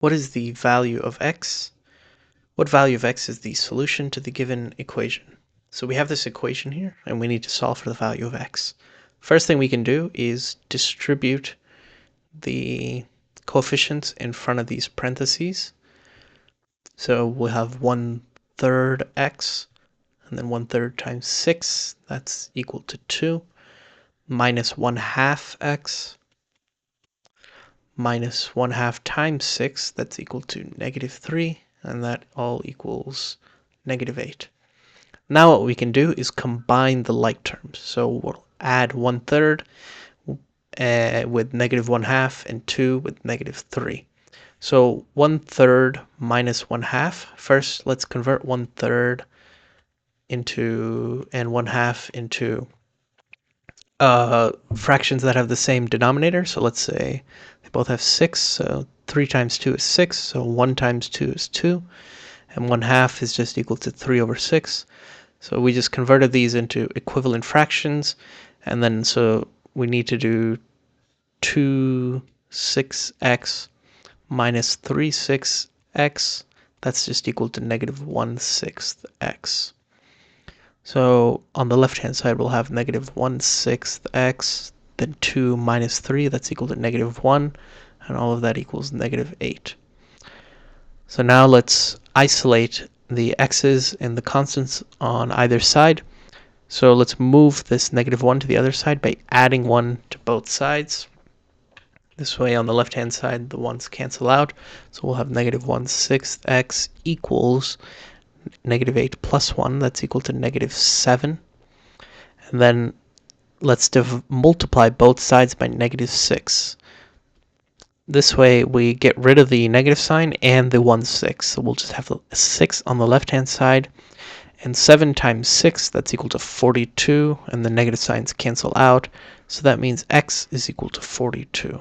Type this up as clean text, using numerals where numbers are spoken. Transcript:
What is the value of x? What value of x is the solution to the given equation? So we have this equation here, and we need to solve for the value of x. First thing we can do is distribute the coefficients in front of these parentheses. So we'll have 1/3 x, and then 1/3 times 6, that's equal to 2, minus 1/2 x, minus 1/2 times 6, that's equal to -3, and that all equals -8. Now what we can do is combine the like terms. So we'll add 1/3 with -1/2 and 2 with -3. So 1/3 minus 1/2. First, let's convert 1/3 into and 1/2 into fractions that have the same denominator. So let's say they both have 6. So 3 times 2 is 6. So 1 times 2 is 2. And 1/2 is just equal to 3/6. So we just converted these into equivalent fractions. And then so we need to do 2/6x minus 3/6x. That's just equal to -1/6 x. So on the left-hand side, we'll have -1/6 x, then 2 minus 3, that's equal to -1, and all of that equals -8. So now let's isolate the x's and the constants on either side. So let's move this -1 to the other side by adding 1 to both sides. This way on the left-hand side, the 1's cancel out. So we'll have -1/6 x equals -8 plus 1, that's equal to -7. And then let's multiply both sides by -6. This way we get rid of the negative sign and the 1/6. So we'll just have a 6 on the left-hand side. And 7 times 6, that's equal to 42. And the negative signs cancel out. So that means x is equal to 42.